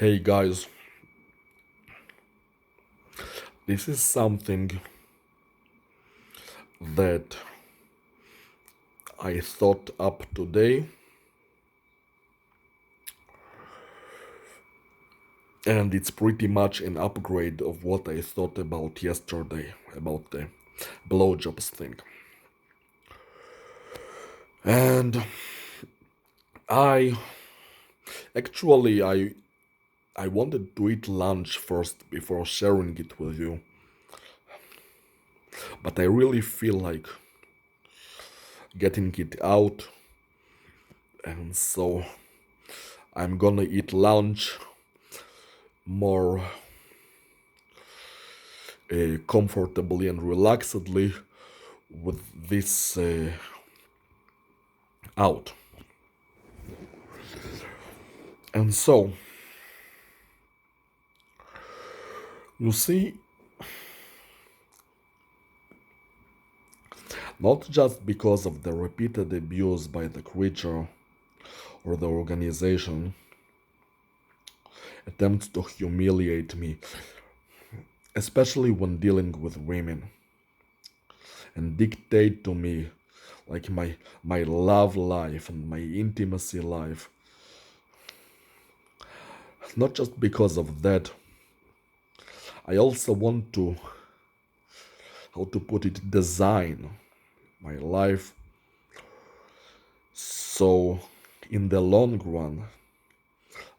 Hey guys, this is something that I thought up today, and it's pretty much an upgrade of what I thought about yesterday about the blowjobs thing. And I actually I wanted to eat lunch first before sharing it with you, but I really feel like getting it out, and so I'm gonna eat lunch more comfortably and relaxedly with this out. And so, you see, not just because of the repeated abuse by the creature or the organization attempts to humiliate me, especially when dealing with women, and dictate to me like my love life and my intimacy life. Not just because of that, I also want to, how to put it, design my life so in the long run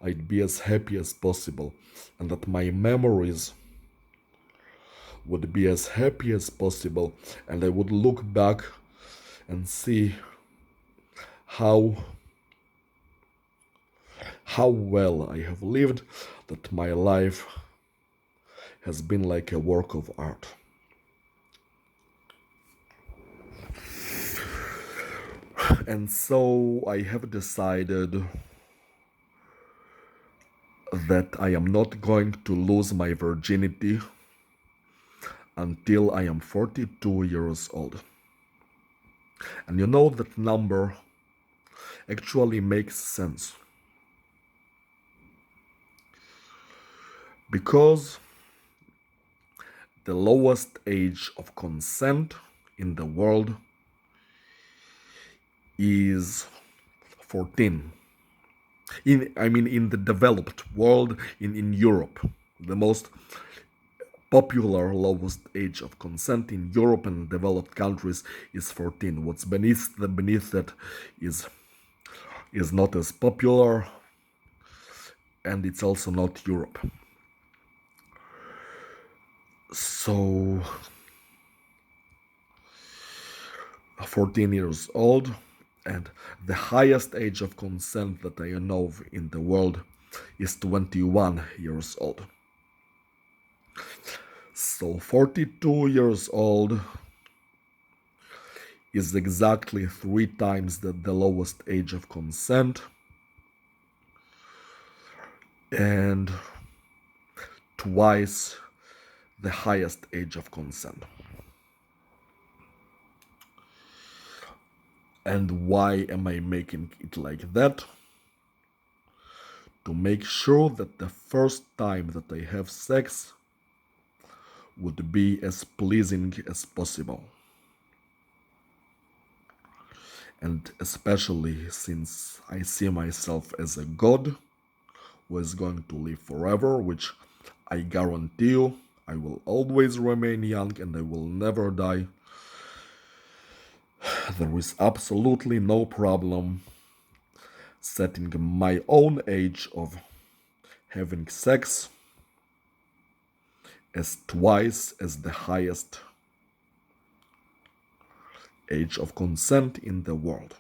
I'd be as happy as possible, and that my memories would be as happy as possible, and I would look back and see how how well I have lived, that my life has been like a work of art. And so I have decided that I am not going to lose my virginity until I am 42 years old. And you know that number actually makes sense. Because the lowest age of consent in the world is 14. In the developed world, in Europe, the most popular lowest age of consent in Europe and developed countries is 14. What's beneath that is not as popular, and it's also not Europe. So 14 years old, and the highest age of consent that I know of in the world is 21 years old. So 42 years old is exactly 3 times the lowest age of consent, and twice the highest age of consent. And why am I making it like that? To make sure that the first time that I have sex would be as pleasing as possible. And especially since I see myself as a god who is going to live forever, which I guarantee you I will always remain young and I will never die. There is absolutely no problem setting my own age of having sex as twice as the highest age of consent in the world.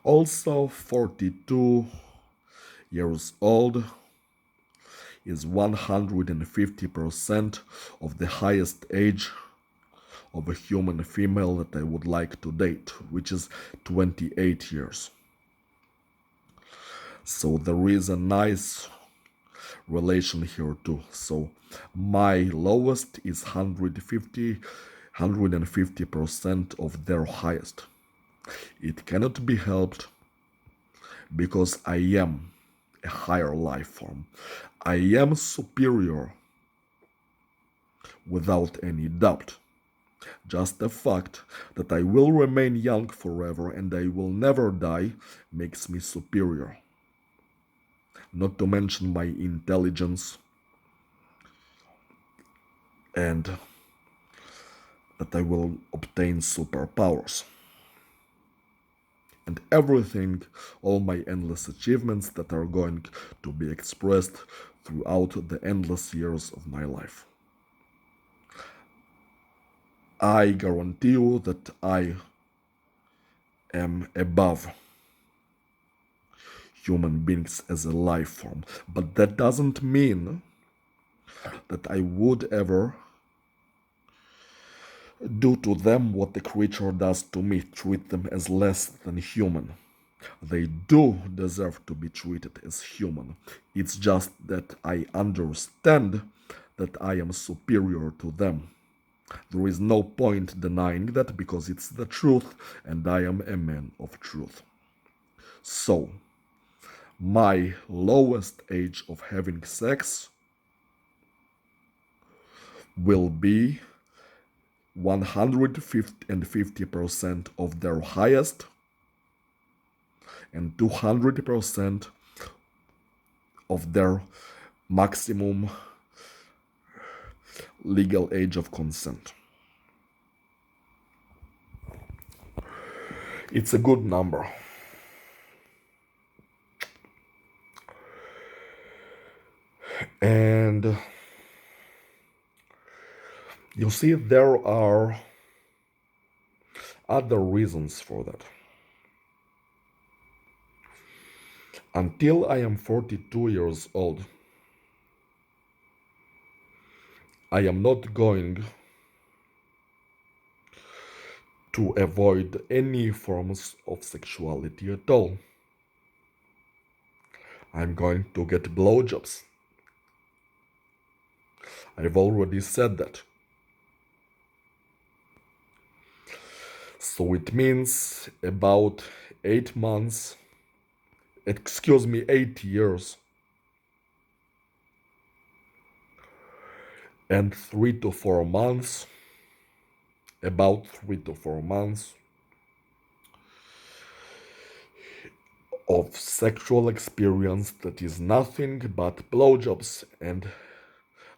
Also, 42 years old is 150% of the highest age of a human female that I would like to date, which is 28 years. So there is a nice relation here too. So my lowest is 150% of their highest. It cannot be helped. because I am a higher life form. I am superior without any doubt. Just the fact that I will remain young forever and I will never die makes me superior. Not to mention my intelligence and that I will obtain superpowers. And everything, all my endless achievements that are going to be expressed throughout the endless years of my life. I guarantee you that I am above human beings as a life form. But that doesn't mean that I would ever do to them what the creature does to me, treat them as less than human. They do deserve to be treated as human. It's just that I understand that I am superior to them. There is no point denying that because it's the truth and I am a man of truth. So, my lowest age of having sex will be 150% of their highest and 200% of their maximum legal age of consent. It's a good number. And you see, there are other reasons for that. Until I am 42 years old, I am not going to avoid any forms of sexuality at all. I'm going to get blowjobs. I've already said that. So it means about 8 months, 8 years and 3 to 4 months, about 3 to 4 months of sexual experience that is nothing but blowjobs, and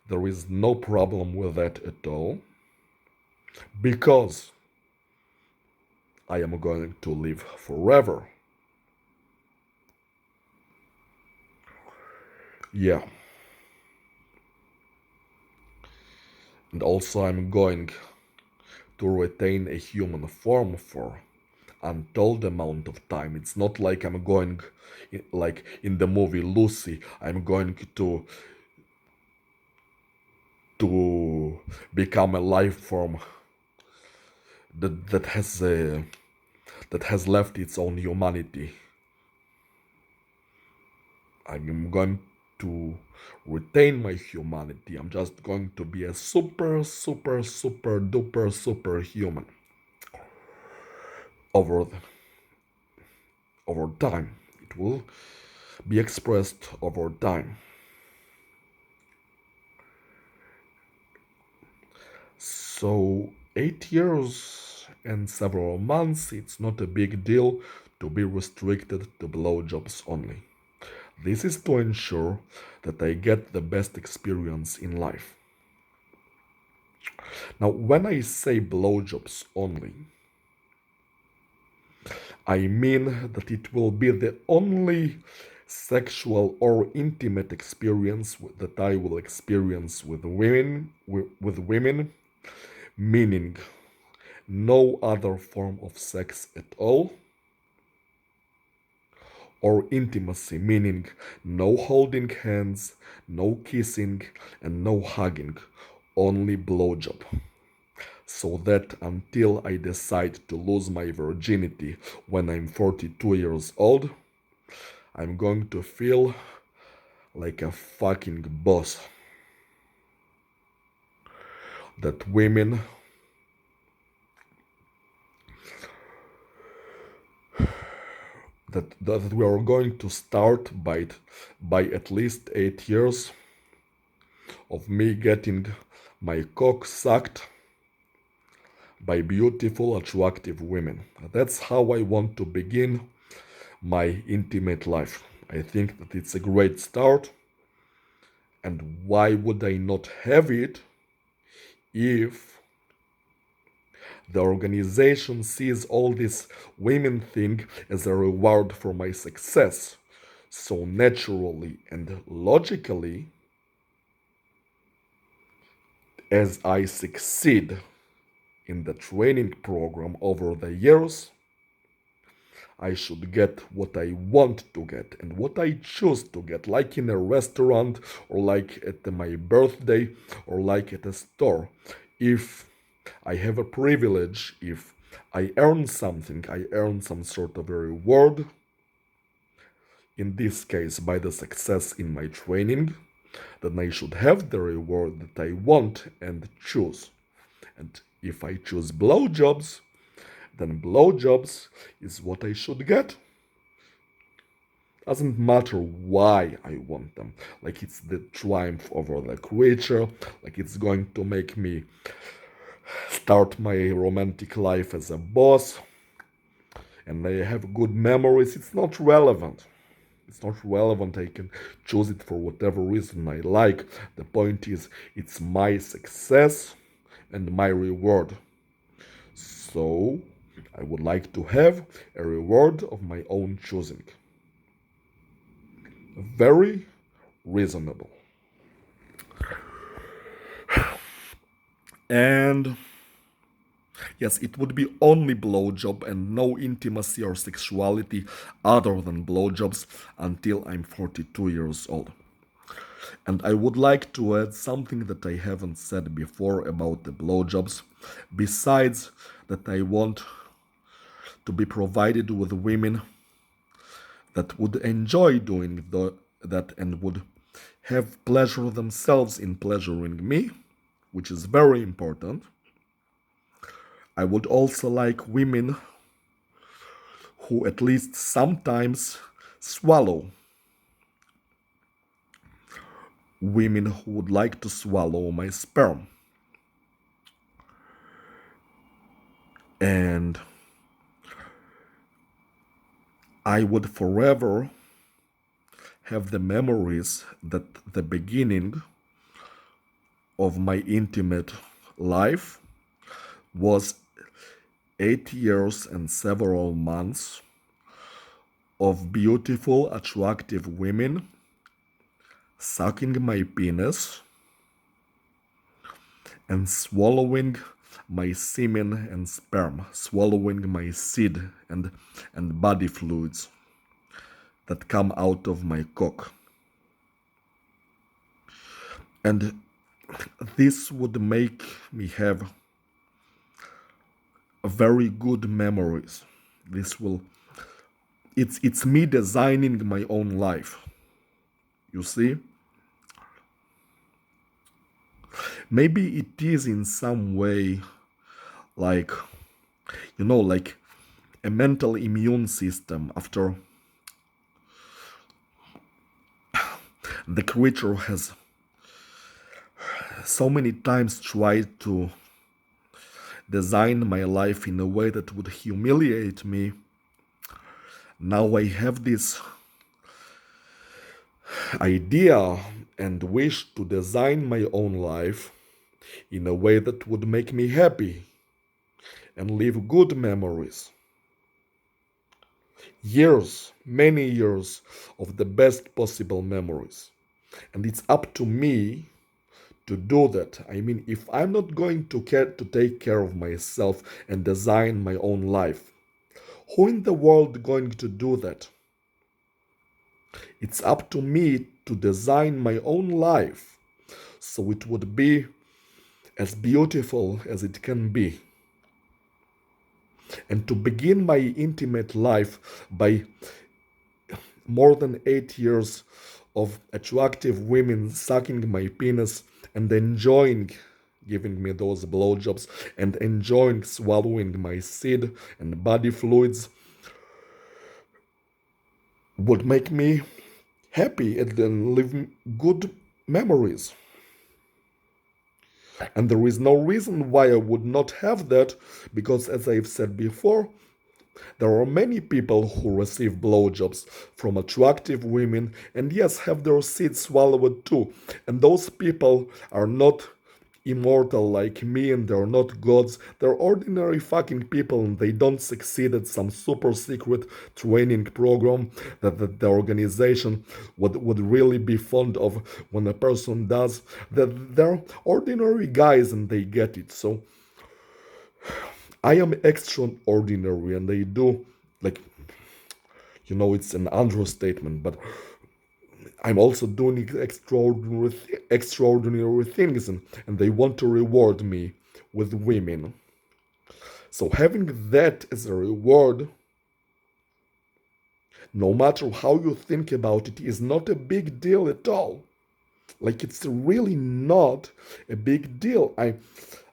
there is no problem with that at all, because I am going to live forever. Yeah. And also I'm going to retain a human form for untold amount of time. It's not like I'm going, like in the movie Lucy, I'm going to become a life form that has left its own humanity. I'm going to retain my humanity. I'm just going to be a super duper superhuman over time. It will be expressed over time. So 8 years and several months, it's not a big deal to be restricted to blowjobs only. This is to ensure that I get the best experience in life. Now, when I say blowjobs only, I mean that it will be the only sexual or intimate experience that I will experience with women, meaning no other form of sex at all, or intimacy, meaning no holding hands, no kissing, and no hugging, only blowjob. So that until I decide to lose my virginity when I'm 42 years old, I'm going to feel like a fucking boss. That women that we are going to start by at least 8 years of me getting my cock sucked by beautiful, attractive women. That's how I want to begin my intimate life. I think that it's a great start, and why would I not have it if the organization sees all this women thing as a reward for my success? So naturally and logically, as I succeed in the training program over the years, I should get what I want to get and what I choose to get, like in a restaurant or like at my birthday or like at a store. If I have a privilege, if I earn something, I earn some sort of a reward, in this case by the success in my training, then I should have the reward that I want and choose. And if I choose blowjobs, then blowjobs is what I should get. Doesn't matter why I want them. Like it's the triumph over the creature, like it's going to make me start my romantic life as a boss, and I have good memories. It's not relevant. It's not relevant. I can choose it for whatever reason I like. The point is, it's my success and my reward. So, I would like to have a reward of my own choosing. Very reasonable. And yes, it would be only blowjob and no intimacy or sexuality other than blowjobs until I'm 42 years old. And I would like to add something that I haven't said before about the blowjobs. Besides that, I want to be provided with women that would enjoy doing that and would have pleasure themselves in pleasuring me, which is very important. I would also like women who at least sometimes swallow. Women who would like to swallow my sperm. And I would forever have the memories that the beginning of my intimate life was 8 years and several months of beautiful, attractive women sucking my penis and swallowing my semen and sperm, swallowing my seed and body fluids that come out of my cock. And this would make me have very good memories. It's me designing my own life. You see? Maybe it is in some way like, like a mental immune system after the creature has so many times tried to design my life in a way that would humiliate me. Now I have this idea and wish to design my own life in a way that would make me happy and leave good memories. Years, many years of the best possible memories. And it's up to me to do that. I mean, if I'm not going to take care of myself and design my own life, who in the world going to do that? It's up to me to design my own life so it would be as beautiful as it can be. And to begin my intimate life by more than 8 years of attractive women sucking my penis and enjoying giving me those blowjobs and enjoying swallowing my seed and body fluids would make me happy and then leave good memories. And there is no reason why I would not have that, because as I've said before, there are many people who receive blowjobs from attractive women and yes, have their seeds swallowed too. And those people are not immortal like me and they're not gods. They're ordinary fucking people and they don't succeed at some super secret training program that the organization would really be fond of when a person does. That they're ordinary guys and they get it. So I am extraordinary and I do, like, it's an understatement, but I'm also doing extraordinary things, and they want to reward me with women. So having that as a reward, no matter how you think about it, is not a big deal at all. Like, it's really not a big deal. I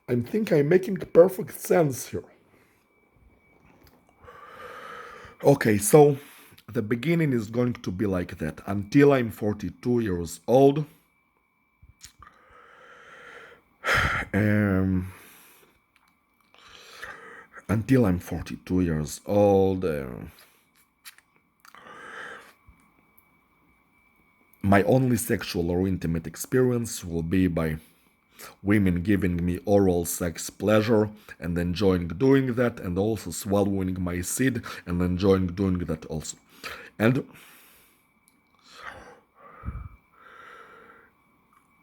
think I'm making perfect sense here. Okay, so the beginning is going to be like that. Until I'm 42 years old, um, until I'm 42 years old, my only sexual or intimate experience will be by women giving me oral sex pleasure and enjoying doing that, and also swallowing my seed and enjoying doing that also. And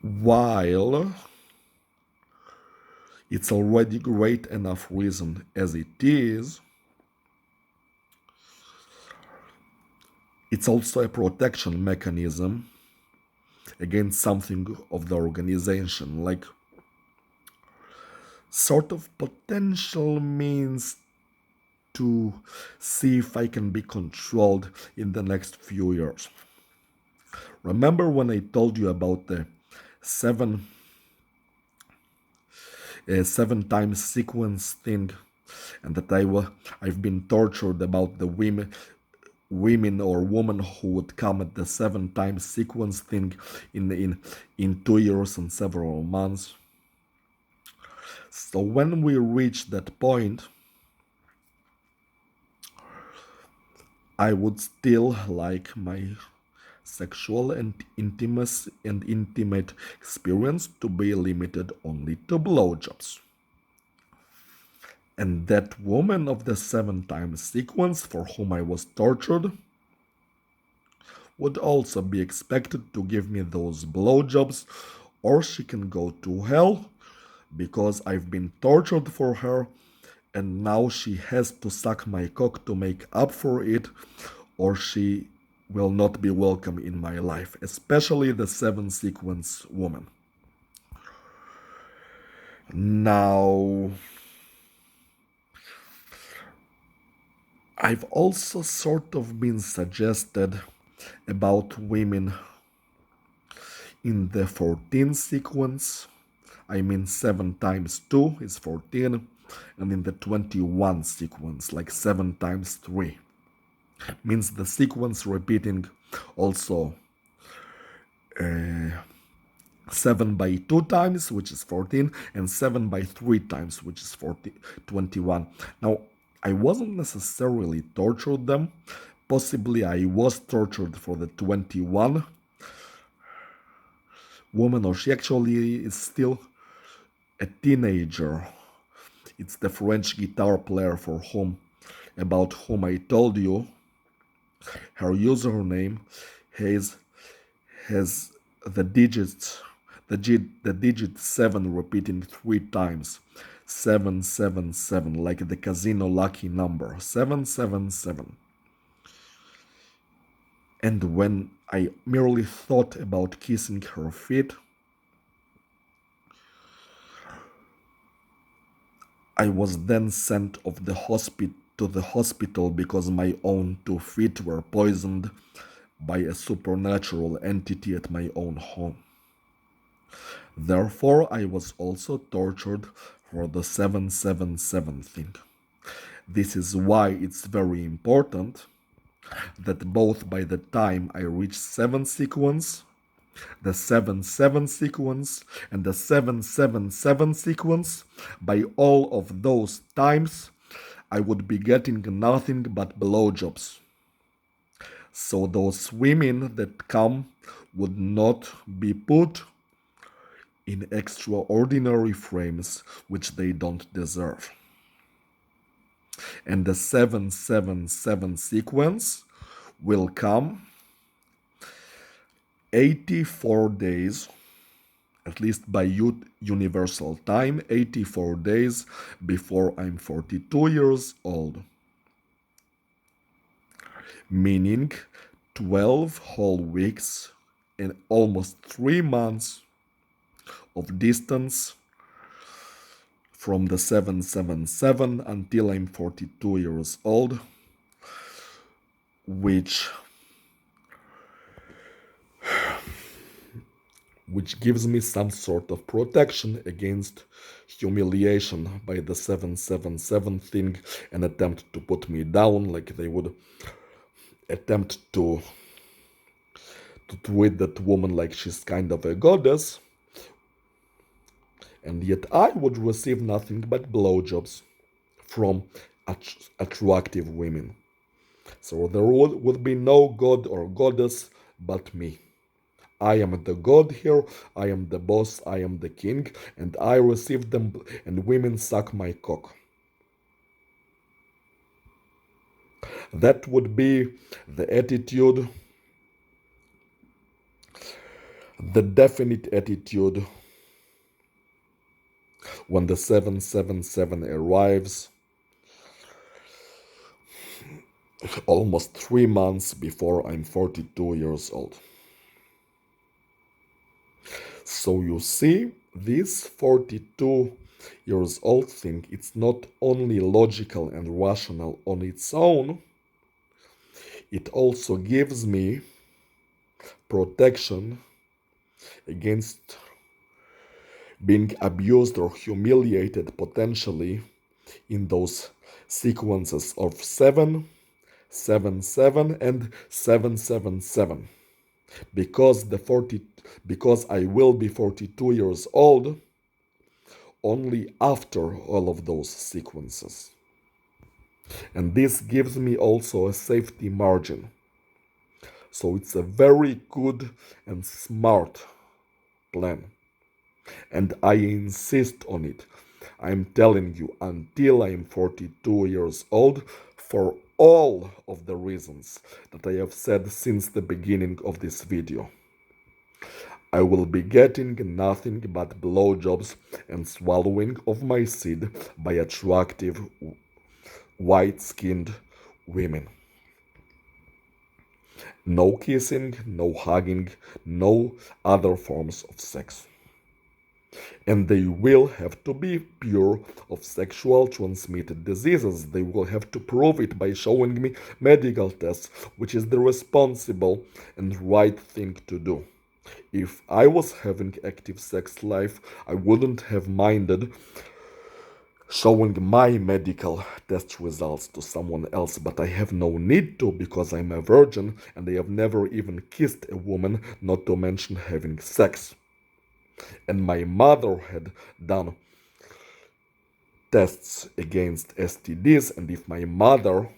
while it's already great enough reason as it is, it's also a protection mechanism against something of the organization, like sort of potential means to see if I can be controlled in the next few years. Remember when I told you about the seven seven times sequence thing, and that I've been tortured about the women or woman who would come at the seven times sequence thing in 2 years and several months. So when we reach that point, I would still like my sexual and intimate experience to be limited only to blowjobs. And that woman of the seven times sequence for whom I was tortured would also be expected to give me those blowjobs, or she can go to hell because I've been tortured for her and now she has to suck my cock to make up for it, or she will not be welcome in my life, especially the seven sequence woman. Now, I've also sort of been suggested about women in the 14 sequence. I mean, 7 times 2 is 14, and in the 21 sequence, like 7 times 3, means the sequence repeating also 7 by 2 times, which is 14, and 7 by 3 times, which is 21. Now, I wasn't necessarily tortured them. Possibly I was tortured for the 21 woman, or she actually is still a teenager. It's the French guitar player about whom I told you. Her username has the digits, the digit 7 repeating 3 times. 777, like the casino lucky number. 777. And when I merely thought about kissing her feet, I was then sent to the hospital because my own 2 feet were poisoned by a supernatural entity at my own home. Therefore, I was also tortured for the 777 thing. This is why it's very important that both by the time I reach 7 sequence, the 7-7 sequence, and the 7-7-7 sequence, by all of those times, I would be getting nothing but blowjobs. So those women that come would not be put in extraordinary frames which they don't deserve. And the 7-7-7 sequence will come 84 days, at least by universal time, 84 days before I'm 42 years old. Meaning 12 whole weeks and almost 3 months of distance from the 777 until I'm 42 years old, which gives me some sort of protection against humiliation by the 777 thing and attempt to put me down, like they would attempt to treat that woman like she's kind of a goddess, and yet I would receive nothing but blowjobs from attractive women. So there would be no god or goddess but me. I am the god here, I am the boss, I am the king, and I receive them, and women suck my cock. That would be the attitude, the definite attitude when the 777 arrives, almost 3 months before I'm 42 years old. So you see, this 42 years old thing, it's not only logical and rational on its own, it also gives me protection against being abused or humiliated potentially in those sequences of 7, 7, 7, and 777. Because I will be 42 years old only after all of those sequences. And this gives me also a safety margin. So it's a very good and smart plan. And I insist on it. I'm telling you, until I'm 42 years old, for all of the reasons that I have said since the beginning of this video, I will be getting nothing but blowjobs and swallowing of my seed by attractive, white-skinned women. No kissing, no hugging, no other forms of sex. And they will have to be pure of sexual transmitted diseases. They will have to prove it by showing me medical tests, which is the responsible and right thing to do. If I was having active sex life, I wouldn't have minded showing my medical test results to someone else, but I have no need to because I'm a virgin and I have never even kissed a woman, not to mention having sex. And my mother had done tests against STDs, and if my mother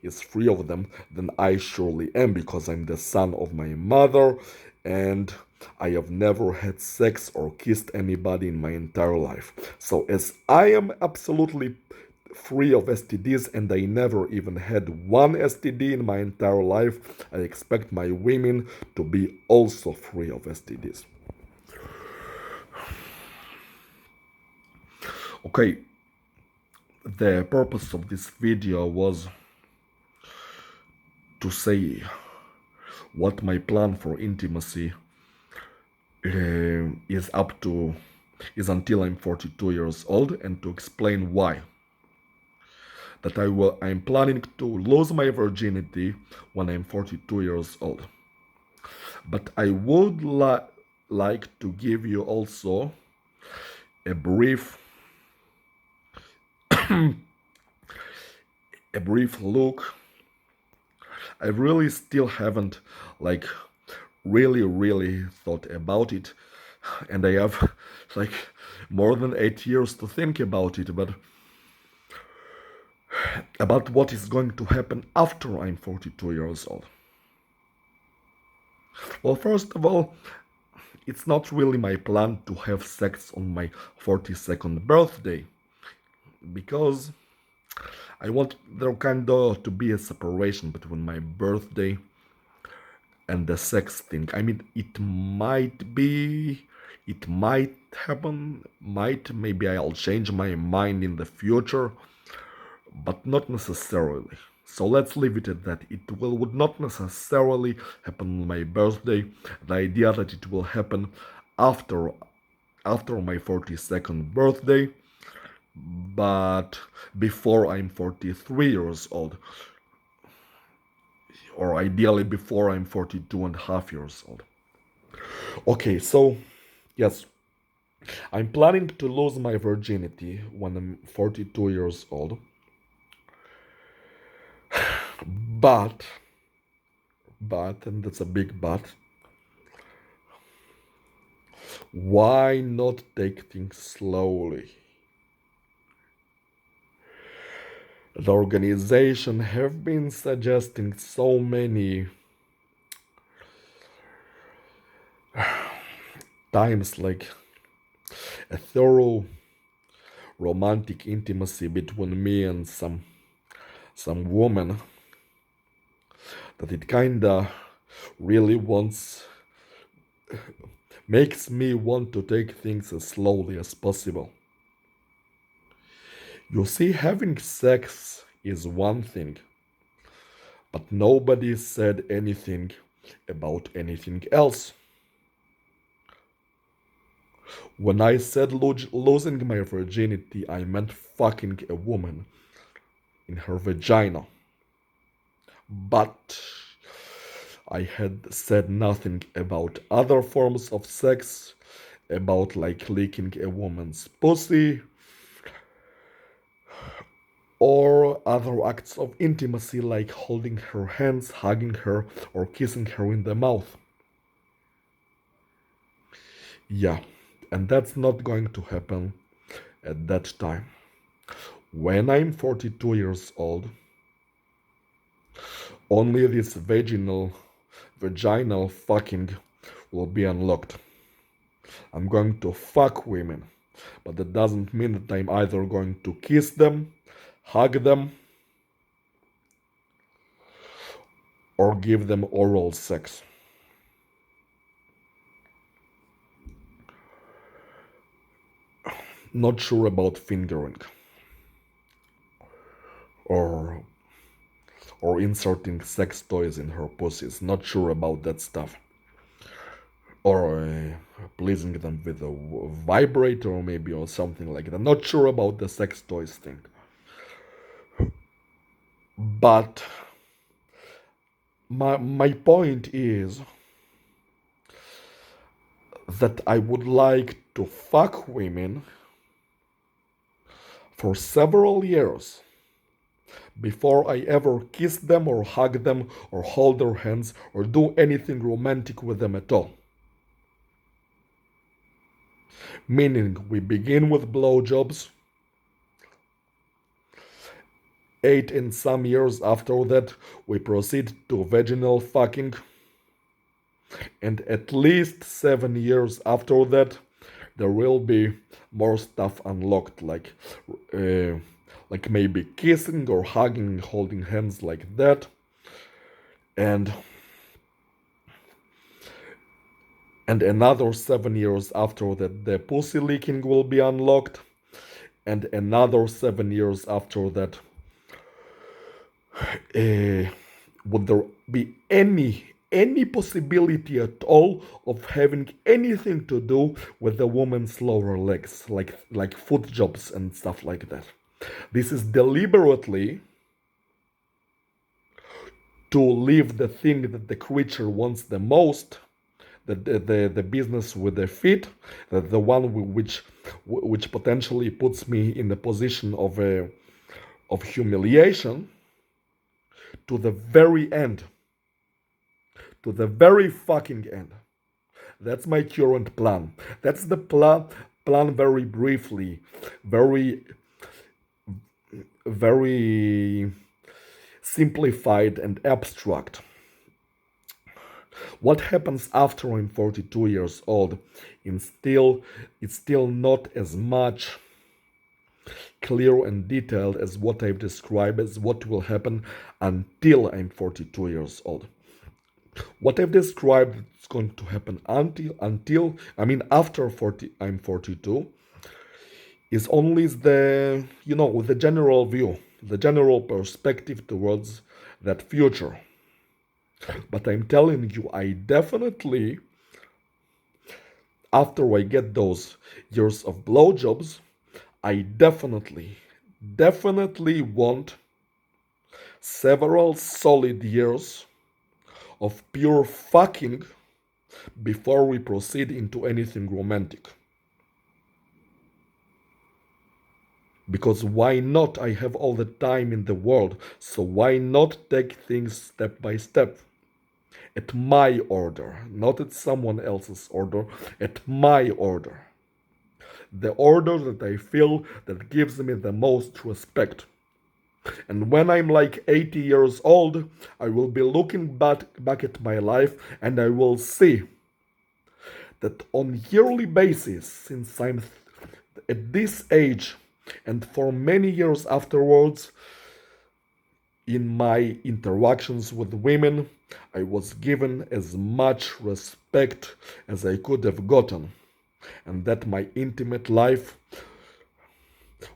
is free of them, then I surely am, because I'm the son of my mother and I have never had sex or kissed anybody in my entire life. So as I am absolutely free of STDs and I never even had one STD in my entire life, I expect my women to be also free of STDs. Okay, the purpose of this video was to say what my plan for intimacy is until I'm 42 years old, and to explain why. That I'm planning to lose my virginity when I'm 42 years old. But I would like to give you also a brief look I really still haven't like really thought about it, and I have like more than 8 years to think about it, but about what is going to happen after I'm 42 years old. Well, first of all, it's not really my plan to have sex on my 42nd birthday, because I want there kind of to be a separation between my birthday and the sex thing. I mean, it might happen, maybe I'll change my mind in the future, but not necessarily. So let's leave it at that. Would not necessarily happen on my birthday. The idea that it will happen after my 42nd birthday, but before I'm 43 years old, or ideally before I'm 42 and a half years old. Okay, so yes, I'm planning to lose my virginity when I'm 42 years old. But, and that's a big but, why not take things slowly? The organization have been suggesting so many times, like a thorough romantic intimacy between me and some woman, that it kinda really makes me want to take things as slowly as possible. You see, having sex is one thing, but nobody said anything about anything else. When I said losing my virginity, I meant fucking a woman in her vagina. But I had said nothing about other forms of sex, about like licking a woman's pussy, or other acts of intimacy like holding her hands, hugging her, or kissing her in the mouth. Yeah, and that's not going to happen at that time. When I'm 42 years old, only this vaginal fucking will be unlocked. I'm going to fuck women, but that doesn't mean that I'm either going to kiss them, hug them, or give them oral sex. Not sure about fingering or inserting sex toys in her pussies. Not sure about that stuff. Or pleasing them with a vibrator maybe, or something like that. Not sure about the sex toys thing. But my point is that I would like to fuck women for several years before I ever kiss them or hug them or hold their hands or do anything romantic with them at all. Meaning, we begin with blowjobs. 8 and some years after that, we proceed to vaginal fucking. And at least 7 years after that, there will be more stuff unlocked, like maybe kissing or hugging, holding hands like that. And another 7 years after that, the pussy licking will be unlocked. And another 7 years after that, would there be any possibility at all of having anything to do with the woman's lower legs, like foot jobs and stuff like that? This is deliberately to leave the thing that the creature wants the most, the business with the feet, the one which potentially puts me in the position of humiliation, to the very end, to the very fucking end. That's my current plan. That's the plan very briefly, very very simplified and abstract. What happens after I'm 42 years old? It's still not as much clear and detailed as what I've described as what will happen until I'm 42 years old. What I've described is going to happen until I mean after 40 I'm 42 is only the general view, the general perspective towards that future. But I'm telling you, I definitely, after I get those years of blowjobs, I definitely want several solid years of pure fucking before we proceed into anything romantic. Because why not? I have all the time in the world, so why not take things step by step? At my order, not at someone else's order, at my order. The order that I feel that gives me the most respect. And when I'm like 80 years old, I will be looking back at my life and I will see that on yearly basis, since I'm at this age and for many years afterwards, in my interactions with women, I was given as much respect as I could have gotten, and that my intimate life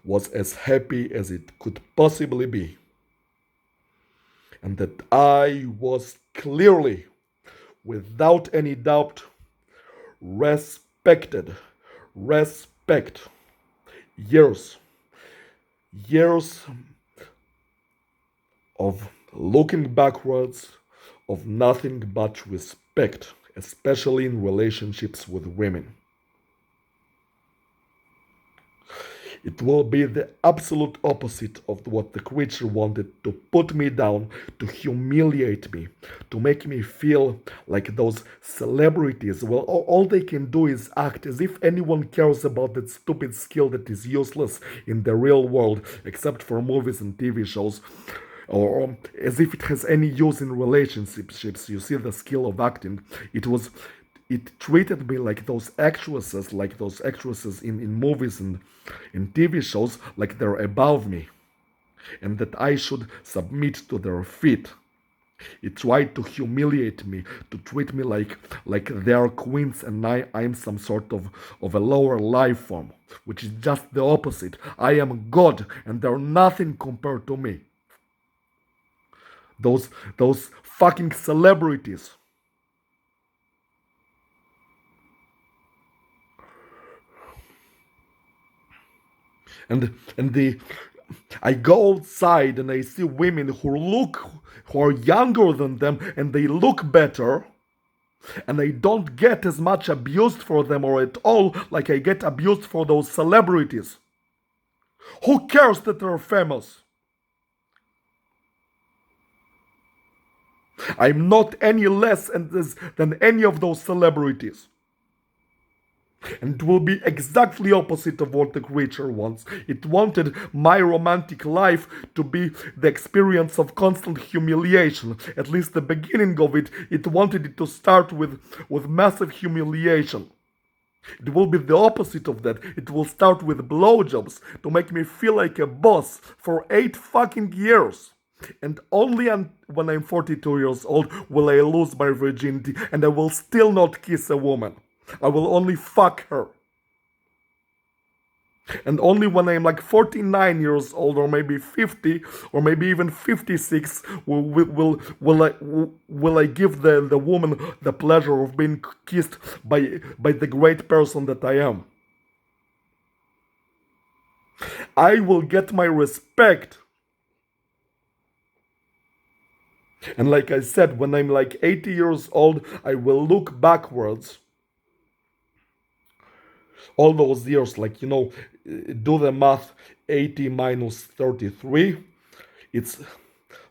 was as happy as it could possibly be, and that I was clearly, without any doubt, respected. Respect. Years. Years of looking backwards, of nothing but respect, especially in relationships with women. It will be the absolute opposite of what the creature wanted, to put me down, to humiliate me, to make me feel like those celebrities. Well, all they can do is act as if anyone cares about that stupid skill that is useless in the real world, except for movies and TV shows. Or as if it has any use in relationships. You see the skill of acting. It treated me like those actresses, in movies and in TV shows, like they're above me, and that I should submit to their feet. It tried to humiliate me, to treat me like they are queens and I'm some sort of a lower life form, which is just the opposite. I am God and they're nothing compared to me. Those fucking celebrities. And the I go outside and I see women who are younger than them and they look better, and I don't get as much abused for them or at all like I get abused for those celebrities. Who cares that they're famous? I'm not any less than any of those celebrities. And it will be exactly opposite of what the creature wants. It wanted my romantic life to be the experience of constant humiliation. At least the beginning of it, it wanted it to start with massive humiliation. It will be the opposite of that. It will start with blowjobs to make me feel like a boss for 8 fucking years. And only when I'm 42 years old will I lose my virginity, and I will still not kiss a woman. I will only fuck her. And only when I'm like 49 years old, or maybe 50, or maybe even 56, will I give the woman the pleasure of being kissed by the great person that I am. I will get my respect. And like I said, when I'm like 80 years old, I will look backwards all those years, like, do the math. 80 minus 33, it's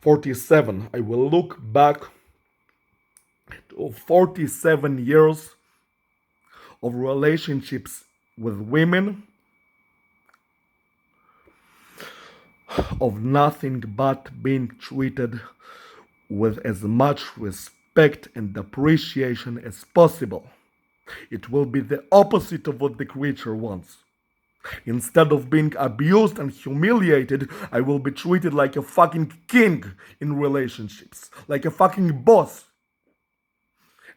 47. I will look back to 47 years of relationships with women of nothing but being treated with as much respect and appreciation as possible. It will be the opposite of what the creature wants. Instead of being abused and humiliated, I will be treated like a fucking king in relationships, like a fucking boss.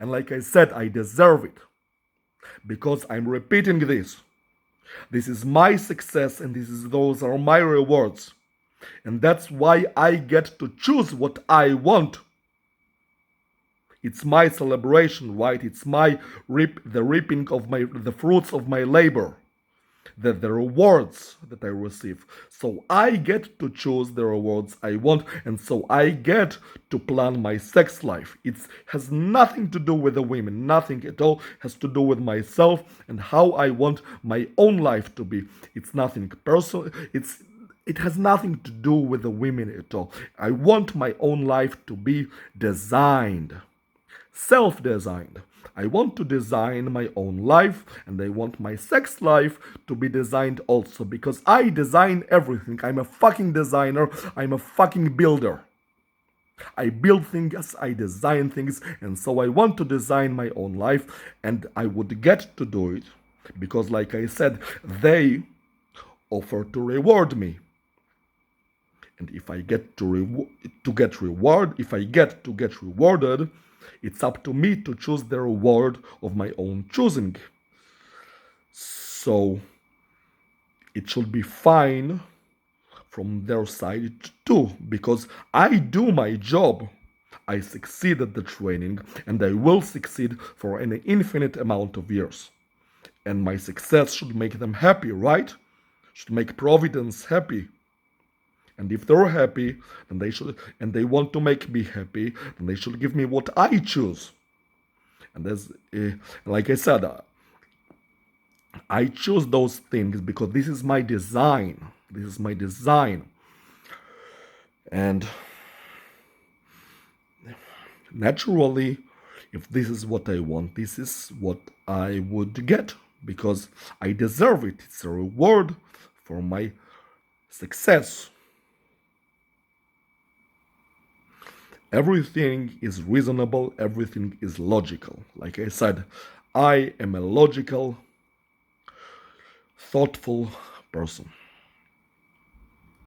And like I said, I deserve it. Because I'm repeating this. This is my success and those are my rewards. And that's why I get to choose what I want. It's my celebration, right? It's my the reaping of the fruits of my labor. The rewards that I receive. So I get to choose the rewards I want, and so I get to plan my sex life. It has nothing to do with the women, nothing at all. It has to do with myself and how I want my own life to be. It's nothing personal. It has nothing to do with the women at all. I want my own life to be designed, self-designed. I want to design my own life, and I want my sex life to be designed also, because I design everything. I'm a fucking designer. I'm a fucking builder. I build things, I design things, and so I want to design my own life, and I would get to do it because, like I said, they offer to reward me. And if I get to get rewarded, it's up to me to choose the reward of my own choosing. So it should be fine from their side too, because I do my job. I succeed at the training, and I will succeed for an infinite amount of years. And my success should make them happy, right? Should make Providence happy. And if they're happy, then they want to make me happy, then they should give me what I choose. And like I said, I choose those things because this is my design. This is my design. And naturally, if this is what I want, this is what I would get because I deserve it. It's a reward for my success. Everything is reasonable, everything is logical. Like I said, I am a logical, thoughtful person.